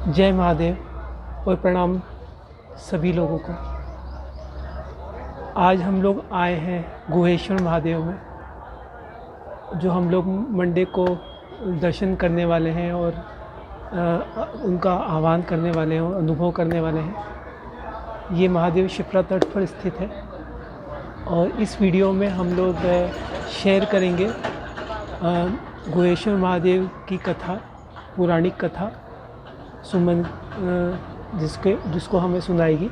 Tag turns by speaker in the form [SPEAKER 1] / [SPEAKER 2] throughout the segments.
[SPEAKER 1] जय महादेव और प्रणाम सभी लोगों को। आज हम लोग आए हैं गुहेश्वर महादेव में, जो हम लोग मंडे को दर्शन करने वाले हैं और उनका आह्वान करने वाले हैं और अनुभव करने वाले हैं। ये महादेव शिप्रा तट पर स्थित है और इस वीडियो में हम लोग शेयर करेंगे गुहेश्वर महादेव की कथा, पौराणिक कथा सुमन जिसको हमें सुनाएगी,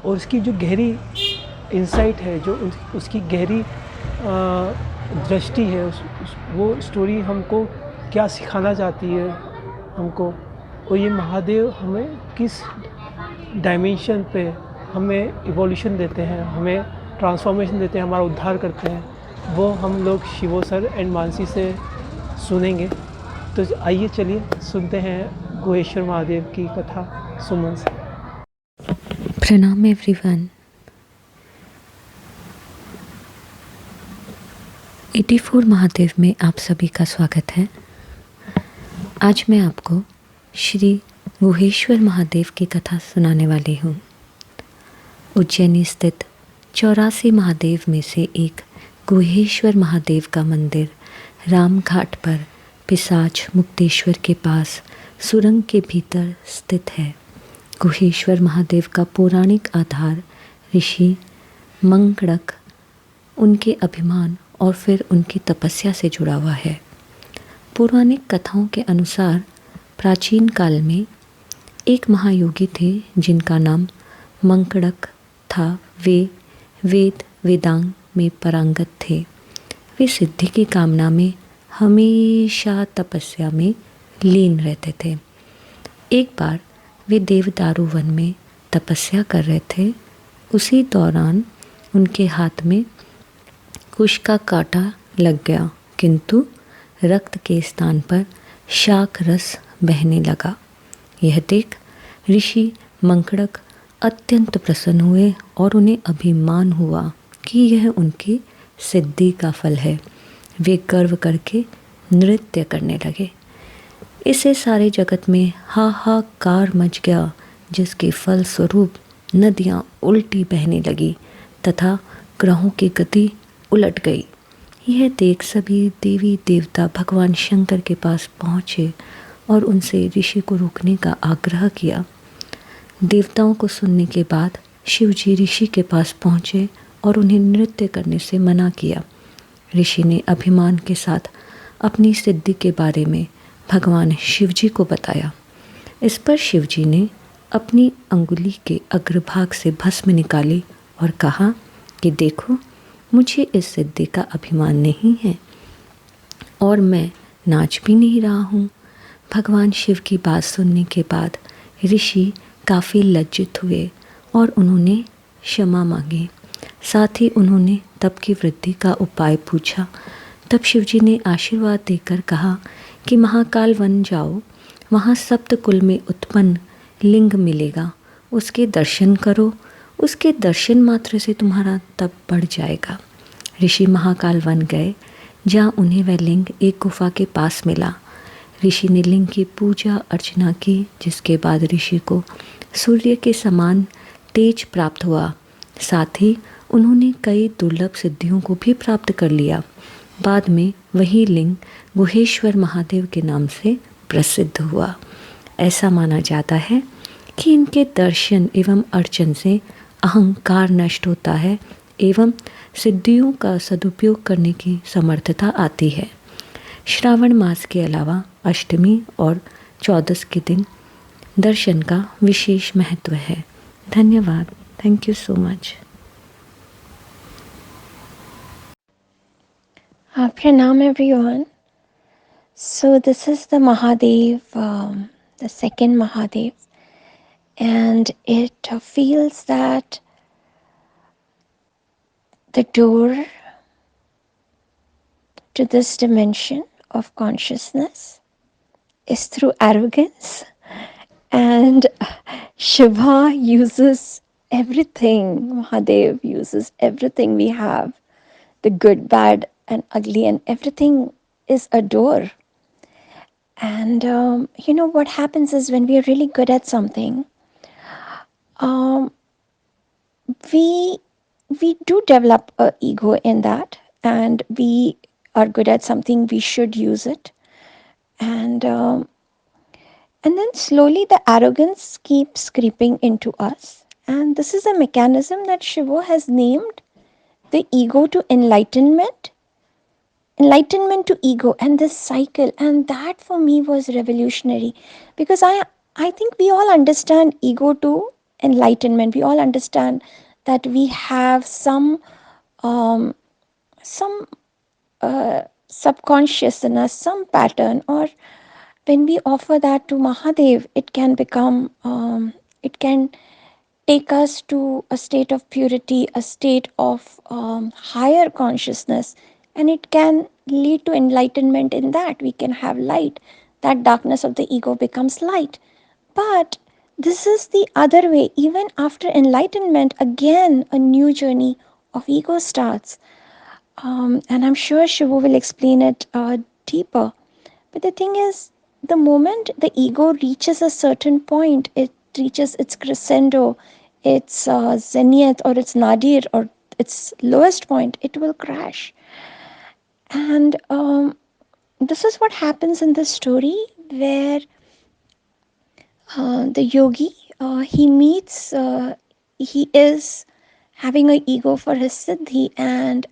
[SPEAKER 1] और उसकी जो गहरी इंसाइट है, जो उसकी गहरी दृष्टि है, वो स्टोरी हमको क्या सिखाना चाहती है हमको, और ये महादेव हमें किस डायमेंशन पे हमें इवोल्यूशन देते हैं, हमें ट्रांसफॉर्मेशन देते हैं, हमारा उद्धार करते हैं, वो हम लोग शिवो सर एंड मानसी से सुनेंगे। तो आइए चलिए सुनते हैं गुहेश्वर महादेव की कथा सुमन से।
[SPEAKER 2] प्रणाम एवरीवन। 84 महादेव में आप सभी का स्वागत है। आज मैं आपको श्री गुहेश्वर महादेव की कथा सुनाने वाली हूँ। उज्जैनी स्थित 84 महादेव में से एक गुहेश्वर महादेव का मंदिर रामघाट पर पिशाच मुक्तेश्वर के पास सुरंग के भीतर स्थित है। गुहेश्वर महादेव का पौराणिक आधार ऋषि मंकड़क, उनके अभिमान और फिर उनकी तपस्या से जुड़ा हुआ है। पौराणिक कथाओं के अनुसार प्राचीन काल में एक महायोगी थे जिनका नाम मंकड़क था। वे वेद वेदांग में पारंगत थे। वे सिद्धि की कामना में हमेशा तपस्या में लीन रहते थे। एक बार वे देवदारू वन में तपस्या कर रहे थे। उसी दौरान उनके हाथ में कुश का कांटा लग गया, किंतु रक्त के स्थान पर शाक रस बहने लगा। यह देख ऋषि मंकड़क अत्यंत प्रसन्न हुए और उन्हें अभिमान हुआ कि यह उनकी सिद्धि का फल है। वे गर्व करके नृत्य करने लगे। इससे सारे जगत में हाहाकार मच गया, जिसके फल स्वरूप नदियाँ उल्टी बहने लगी तथा ग्रहों की गति उलट गई। यह देख सभी देवी देवता भगवान शंकर के पास पहुँचे और उनसे ऋषि को रोकने का आग्रह किया। देवताओं को सुनने के बाद शिव जी ऋषि के पास पहुँचे और उन्हें नृत्य करने से मना किया। ऋषि ने अभिमान के साथ अपनी सिद्धि के बारे में भगवान शिव जी को बताया। इस पर शिव जी ने अपनी अंगुली के अग्रभाग से भस्म निकाली और कहा कि देखो, मुझे इस सिद्धि का अभिमान नहीं है और मैं नाच भी नहीं रहा हूँ। भगवान शिव की बात सुनने के बाद ऋषि काफ़ी लज्जित हुए और उन्होंने क्षमा मांगी। साथ ही उन्होंने तप की वृद्धि का उपाय पूछा। तब शिवजी ने आशीर्वाद देकर कहा कि महाकाल वन जाओ, वहाँ सप्तकुल में उत्पन्न लिंग मिलेगा, उसके दर्शन करो। उसके दर्शन मात्र से तुम्हारा तप बढ़ जाएगा। ऋषि महाकाल वन गए, जहाँ उन्हें वह लिंग एक गुफा के पास मिला। ऋषि ने लिंग की पूजा अर्चना की, जिसके बाद ऋषि को सूर्य के समान तेज प्राप्त हुआ। साथ ही उन्होंने कई दुर्लभ सिद्धियों को भी प्राप्त कर लिया। बाद में वही लिंग गुहेश्वर महादेव के नाम से प्रसिद्ध हुआ। ऐसा माना जाता है कि इनके दर्शन एवं अर्चन से अहंकार नष्ट होता है एवं सिद्धियों का सदुपयोग करने की समर्थता आती है। श्रावण मास के अलावा अष्टमी और चौदस के दिन दर्शन का विशेष महत्व है। धन्यवाद। Thank you so much.
[SPEAKER 3] Pranam everyone. So this is the Mahadev, the second Mahadev, and it feels that the door to this dimension of consciousness is through arrogance, and Shiva uses everything, Mahadev uses everything we have, the good, bad and ugly, and everything is a door. And what happens is when we are really good at something, um, we we do develop a ego in that, and we are good at something, we should use it, and then slowly the arrogance keeps creeping into us. And this is a mechanism that Shiva has named the ego to enlightenment, enlightenment to ego, and this cycle. And that for me was revolutionary, because I think we all understand ego to enlightenment. We all understand that we have um, some subconscious in us, some pattern, or when we offer that to Mahadev, it can become, it can take us to a state of purity, a state of higher consciousness, and it can lead to enlightenment in that. We can have light. That darkness of the ego becomes light. But this is the other way. Even after enlightenment, again, a new journey of ego starts. And I'm sure Shivu will explain it deeper. But the thing is, the moment the ego reaches a certain point, it reaches its crescendo, its zenith, or its nadir, or its lowest point, it will crash. And this is what happens in the story, where the yogi, he meets, he is having an ego for his siddhi, and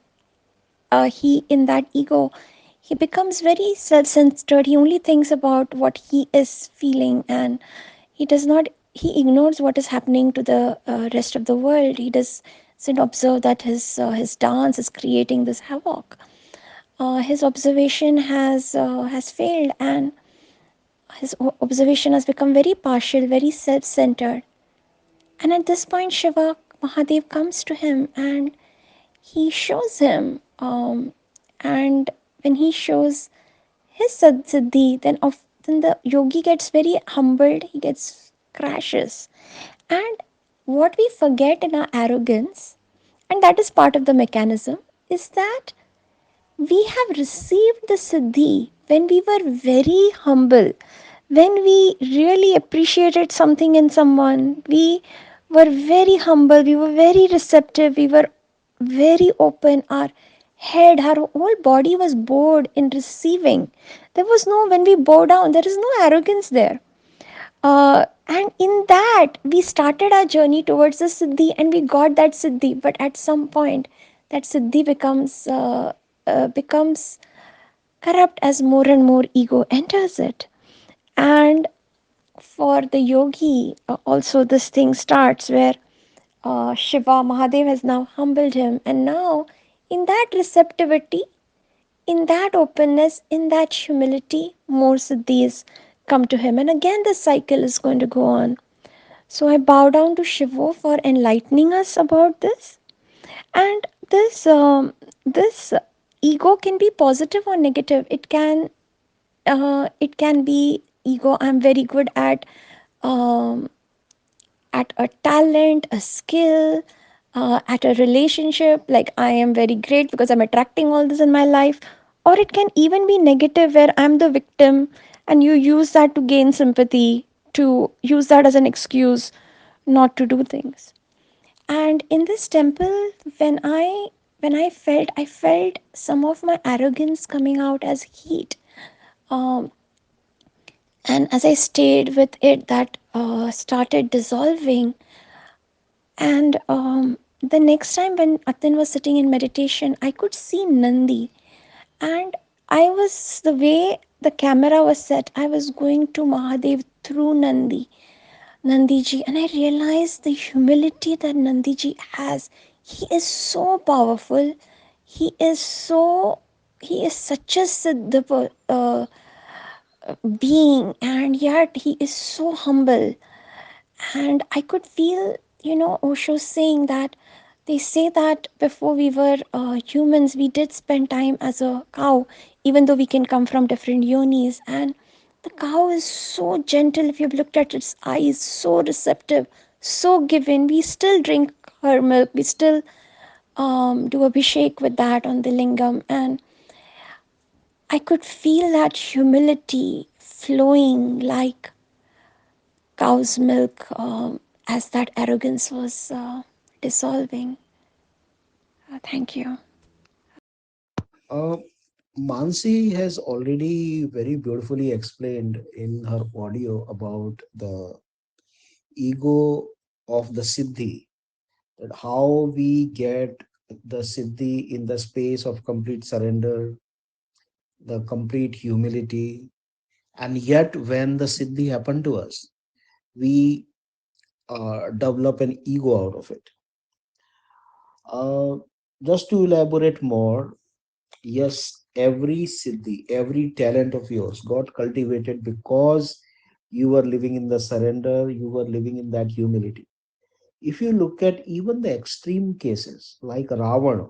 [SPEAKER 3] he, in that ego, he becomes very self-centered. He only thinks about what he is feeling, and he does not, he ignores what is happening to the rest of the world. He doesn't observe that his dance is creating this havoc. His observation has failed, and his observation has become very partial, very self-centered. And at this point, Shiva, Mahadev, comes to him and he shows him, and when he shows his siddhi, then the yogi gets very humbled, he gets crashes. And what we forget in our arrogance, and that is part of the mechanism, is that we have received the siddhi when we were very humble, when we really appreciated something in someone. We were very humble, we were very receptive, we were very open. Our head, our whole body was bowed in receiving. There was no, when we bow down, there is no arrogance there. And in that, we started our journey towards the Siddhi and we got that Siddhi. But at some point, that Siddhi becomes corrupt as more and more ego enters it. And for the yogi, also this thing starts where Shiva, Mahadev has now humbled him. And now, in that receptivity, in that openness, in that humility, more siddhis come to him. And again, the cycle is going to go on. So I bow down to Shiva for enlightening us about this. And this ego can be positive or negative. It can be ego. I'm very good um, at a talent, a skill, at a relationship. Like I am very great because I'm attracting all this in my life. Or it can even be negative where I'm the victim and you use that to gain sympathy, to use that as an excuse not to do things. And in this temple, when I felt some of my arrogance coming out as heat. Um, and as I stayed with it, that started dissolving. And the next time when Atin was sitting in meditation, I could see Nandi. And I was, the way the camera was set, I was going to Mahadev through Nandiji, and I realized the humility that Nandiji has. He is so powerful. He is so, he is such a Siddha being, and yet he is so humble. And I could feel, Osho saying that they say that before we were humans, we did spend time as a cow, even though we can come from different yonis. And the cow is so gentle. If you've looked at its eyes, so receptive, so giving. We still drink her milk. We still do abhishek with that on the lingam. And I could feel that humility flowing like cow's milk as that arrogance was dissolving. Thank you.
[SPEAKER 4] Uh, Mansi has already very beautifully explained in her audio about the ego of the Siddhi, that how we get the Siddhi in the space of complete surrender, the complete humility, and yet when the Siddhi happened to us, we develop an ego out of it. Uh, just to elaborate more, yes, every siddhi, every talent of yours got cultivated because you were living in the surrender, you were living in that humility. If you look at even the extreme cases like Ravana,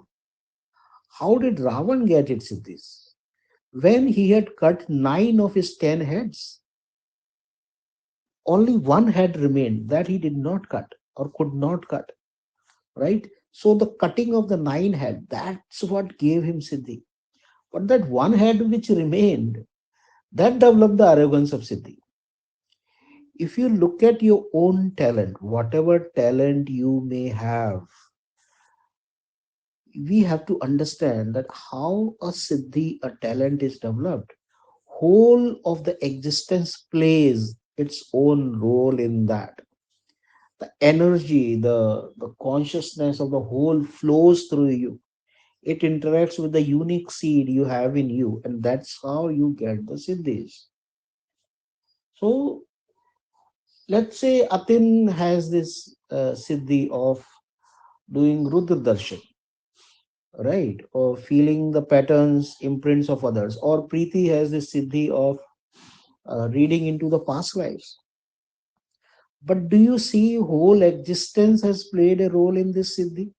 [SPEAKER 4] how did Ravan get its siddhis? When he had cut 9 of his 10 heads, only one head remained that he did not cut or could not cut, right? So the cutting of the 9 head, that's what gave him siddhi. But that one head which remained, that developed the arrogance of Siddhi. If you look at your own talent, whatever talent you may have, we have to understand that how a Siddhi, a talent is developed. Whole of the existence plays its own role in that. The energy, the consciousness of the whole flows through you. It interacts with the unique seed you have in you, and that's how you get the Siddhis. So let's say Atin has this siddhi of doing Rudra Darshan, right? Or feeling the patterns, imprints of others. Or Preeti has this siddhi of reading into the past lives. But do you see whole existence has played a role in this siddhi?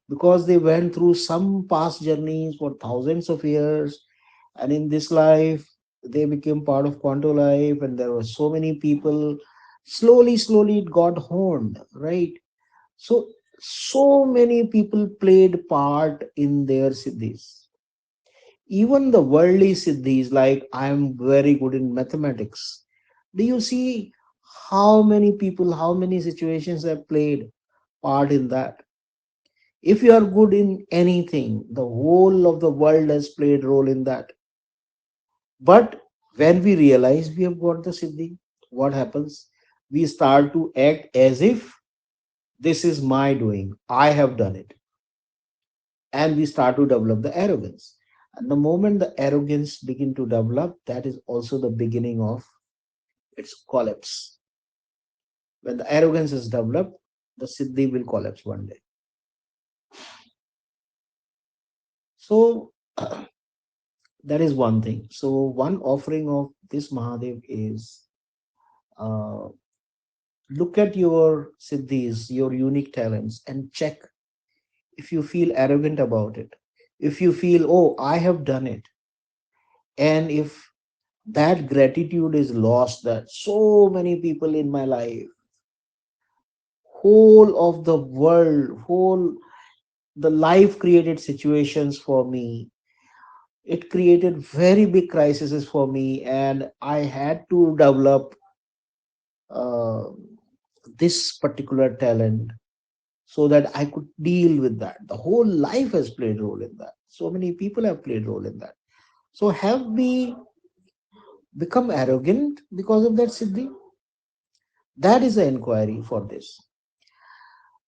[SPEAKER 4] Because they went through some past journeys for thousands of years, and in this life, they became part of Quanto life, and there were so many people. Slowly, it got honed, right? So, so many people played part in their siddhis. Even the worldly siddhis, like I am very good in mathematics. Do you see how many people, how many situations have played part in that? If you are good in anything, the whole of the world has played role in that. But when we realize we have got the siddhi, what happens? We start to act as if this is my doing. I have done it, and we start to develop the arrogance. And the moment the arrogance begin to develop, that is also the beginning of its collapse. When the arrogance is developed, the siddhi will collapse one day. So that is one thing. So one offering of this Mahadev is uh, look at your siddhis, your unique talents, and check if you feel arrogant about it. If you feel, oh, I have done it, and if that gratitude is lost, that so many people in my life, whole of the world, whole the life created situations for me, it created very big crises for me, and I had to develop uh, this particular talent so that I could deal with that. The whole life has played role in that. So many people have played role in that. So have we become arrogant because of that siddhi? That is the inquiry for this.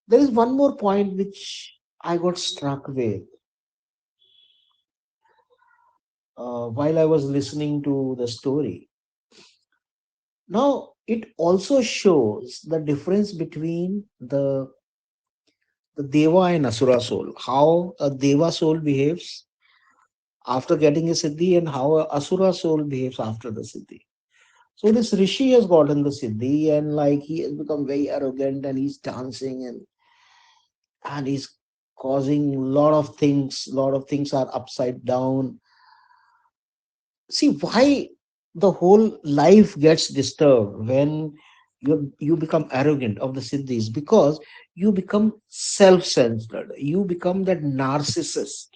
[SPEAKER 4] There is one more point which I got struck with while I was listening to the story. Now, it also shows the difference between the Deva and Asura soul, how a Deva soul behaves after getting a Siddhi and how a Asura soul behaves after the Siddhi. So this Rishi has gotten the Siddhi and like he has become very arrogant and he's dancing and he's causing lot of things are upside down. See why the whole life gets disturbed when you become arrogant of the siddhis, because you become self-centered, you become that narcissist.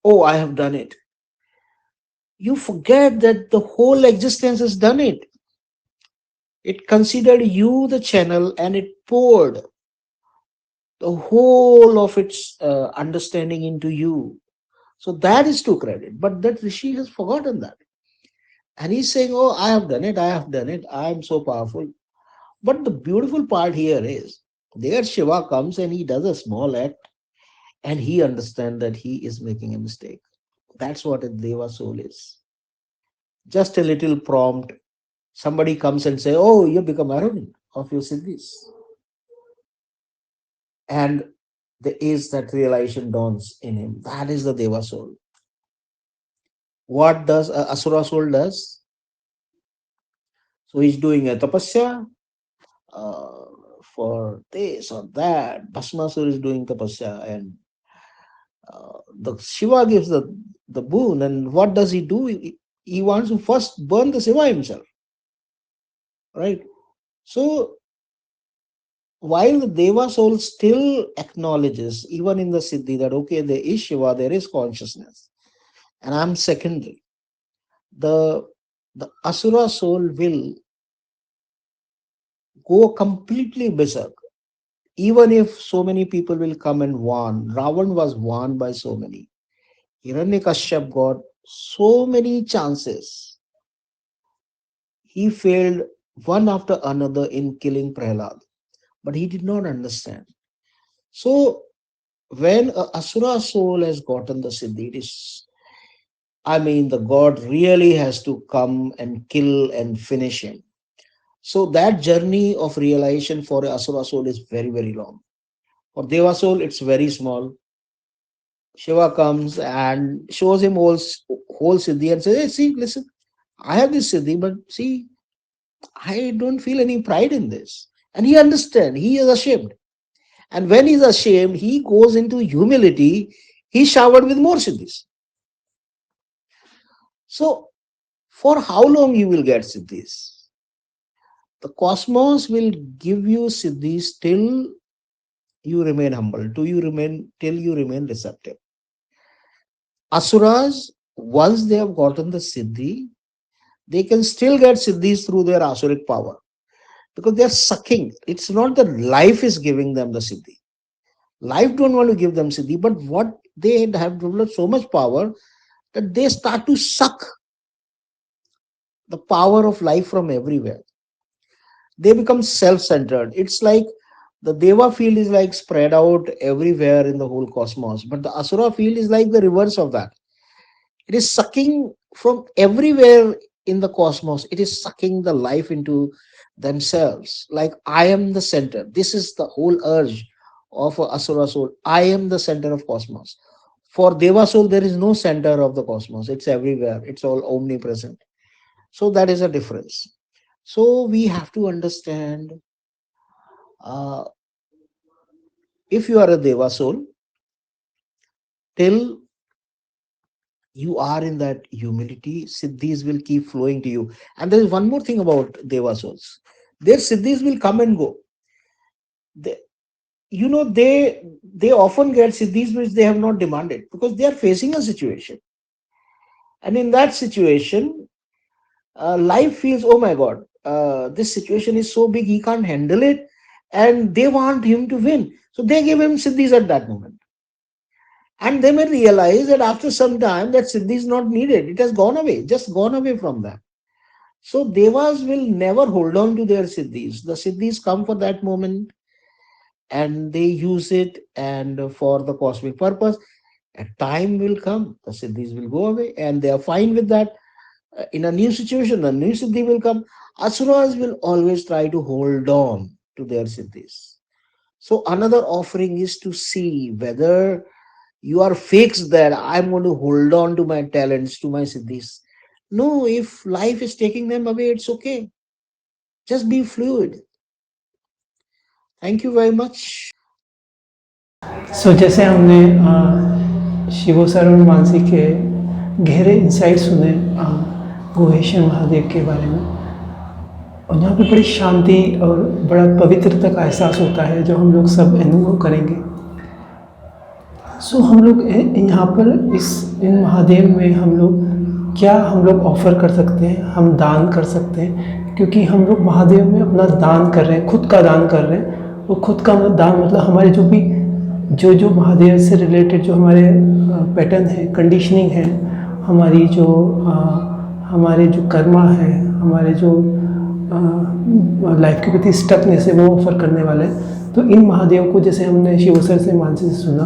[SPEAKER 4] Oh, I have done it. you forget that the whole existence has done it. It considered you the channel and it poured the whole of its understanding into you. So that is to credit. But that Rishi has forgotten that. And he's saying, oh, I have done it, I have done it, I am so powerful. But the beautiful part here is there Shiva comes and he does a small act and he understands that he is making a mistake. That's what a Deva soul is. Just a little prompt. Somebody comes and say, oh, you become arrogant of your siddhis. And there is that realization dawns in him. That is the Deva soul. What does a Asura soul does? So he's doing a tapasya uh, for this or that. Bhasmasur is doing tapasya and the Shiva gives the boon. And what does he do? He wants to first burn the Shiva himself. Right? So while the Deva soul still acknowledges, even in the Siddhi, that okay, there is Shiva, there is consciousness, and I'm secondary. The Asura soul will go completely berserk. Even if so many people will come and warn, Ravan was warned by so many. Hiranyakashyap got so many chances. He failed one after another in killing Prahlad, but he did not understand. So when a Asura soul has gotten the Siddhi, it is, I mean, the god really has to come and kill and finish him. So that journey of realization for a Asura soul is very, very long. For Deva soul, it's very small. Shiva comes and shows him whole Siddhi and says, hey, see, listen, I have this Siddhi, but see, I don't feel any pride in this. And he understands, he is ashamed. And when he's ashamed, he goes into humility, he's showered with more Siddhis. So, for how long you will get Siddhis? The cosmos will give you Siddhis till you remain humble, till you remain receptive. Asuras, once they have gotten the Siddhi, they can still get Siddhis through their Asuric power. Because they are sucking. It's not that life is giving them the Siddhi. Life don't want to give them Siddhi, but what they have developed so much power that they start to suck the power of life from everywhere. They become self-centered. It's like the Deva field is like spread out everywhere in the whole cosmos, but the Asura field is like the reverse of that. It is sucking from everywhere in the cosmos. It is sucking the life into themselves. Like, I am the center. This is the whole urge of a Asura soul. I am the center of cosmos. For Deva soul, there is no center of the cosmos. It's everywhere. It's all omnipresent. So that is a difference. So we have to understand, if you are a Deva soul, till you are in that humility, Siddhis will keep flowing to you. And there is one more thing about Deva souls. Their Siddhis will come and go. They, they often get Siddhis which they have not demanded because they are facing a situation. And in that situation, life feels, oh my God, this situation is so big, he can't handle it. And they want him to win. So they give him Siddhis at that moment. And they may realize that after some time that Siddhi is not needed. It has gone away, just gone away from them. So Devas will never hold on to their Siddhis. The Siddhis come for that moment and they use it and for the cosmic purpose. A time will come, the Siddhis will go away and they are fine with that. In a new situation, a new Siddhi will come. Asuras will always try to hold on to their Siddhis. So another offering is to see whether you are fixed that I'm going to hold on to my talents, to my Siddhis. No, if life is taking them away, it's okay. Just be fluid. Thank you very much.
[SPEAKER 1] सो जैसे हमने शिवो sir और मानसी के गहरे insight सुने गुहेश्वर महादेव के बारे में, और यहाँ पे बड़ी शांति और बड़ा पवित्रता का एहसास होता है जो हम लोग सब अनुभव करेंगे। सो हम लोग यहाँ पर इन महादेव में हम लोग क्या हम लोग ऑफ़र कर सकते हैं, हम दान कर सकते हैं, क्योंकि हम लोग महादेव में अपना दान कर रहे हैं, खुद का दान कर रहे हैं। वो खुद का दान मतलब हमारे जो भी जो महादेव से रिलेटेड जो हमारे पैटर्न है, कंडीशनिंग है, हमारी जो हमारे जो कर्मा है, हमारे जो लाइफ के प्रति स्टकनेस है, वो ऑफ़र करने वाले हैं। तो इन महादेव को जैसे हमने शिव सर से, मानसी से सुना,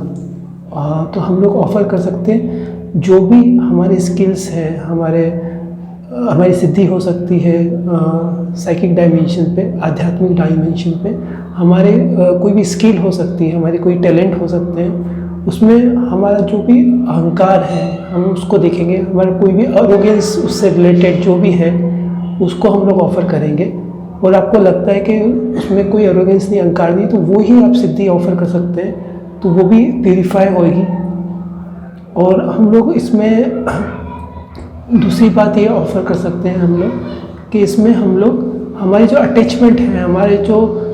[SPEAKER 1] तो हम लोग ऑफ़र कर सकते हैं जो भी हमारे स्किल्स हैं, हमारी सिद्धि हो सकती है साइकिक डायमेंशन पे, आध्यात्मिक डायमेंशन पे, हमारे कोई भी स्किल हो सकती है, हमारे कोई टैलेंट हो सकते हैं, उसमें हमारा जो भी अहंकार है हम उसको देखेंगे, हमारा कोई भी अरोगेंस उससे रिलेटेड जो भी है उसको हम लोग ऑफ़र करेंगे। और आपको लगता है कि उसमें कोई अरोगेंस नहीं, अहंकार नहीं, तो वो ही आप सिद्धि ऑफ़र कर सकते हैं, तो वो भी प्यूरीफाई होएगी। और हम लोग इसमें दूसरी बात ये ऑफ़र कर सकते हैं हम लोग कि इसमें हम लोग हमारी जो अटैचमेंट है, हमारे जो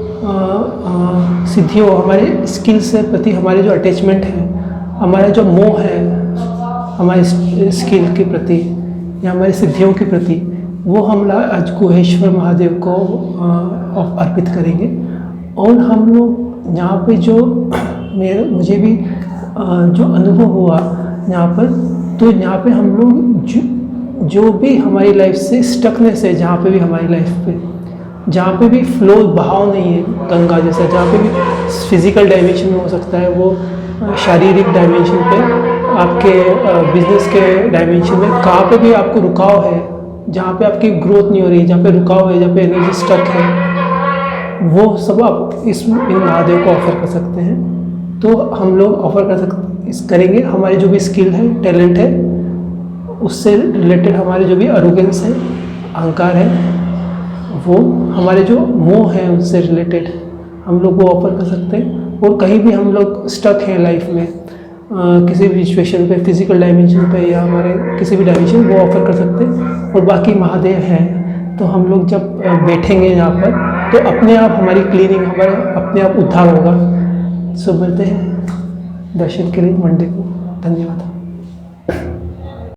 [SPEAKER 1] सिद्धियों, हमारे स्किल से प्रति हमारे जो अटैचमेंट है, हमारा जो मोह है हमारे स्किल के प्रति या हमारी सिद्धियों के प्रति, वो हम आज गुहेश्वर महादेव को अर्पित करेंगे। और हम लोग यहाँ पे जो मुझे भी जो अनुभव हुआ यहाँ पर, तो यहाँ पे हम लोग जो भी हमारी लाइफ से स्टकनेस है, जहाँ पे भी हमारी लाइफ पे जहाँ पे भी फ्लो, बहाव नहीं है गंगा जैसा, जहाँ पे भी फिज़िकल डायमेंशन में हो सकता है, वो शारीरिक डायमेंशन पे, आपके बिजनेस के डायमेंशन में, कहाँ पे भी आपको रुकाव है, जहाँ पे आपकी ग्रोथ नहीं हो रही, जहाँ पे रुकाव है, जहाँ पे एनर्जी स्टक है, वो सब आप इन महादेव को ऑफ़र कर सकते हैं। तो हम लोग ऑफ़र करेंगे हमारे जो भी स्किल है, टैलेंट है, उससे रिलेटेड हमारे जो भी अरोगेंस है, अहंकार है, वो हमारे जो मोह है उससे रिलेटेड हम लोग वो ऑफ़र कर सकते हैं। और कहीं भी हम लोग स्टक हैं लाइफ में, किसी भी सिचुएशन पे, फिजिकल डायमेंशन पे या हमारे किसी भी डायमेंशन, वो ऑफ़र कर सकते हैं। और बाकी महादेव हैं, तो हम लोग जब बैठेंगे यहाँ पर, तो अपने आप हमारी क्लीनिंग, हमारा अपने आप उद्धार होगा। सो मिलते हैं दर्शन के लिए मंडे को। धन्यवाद।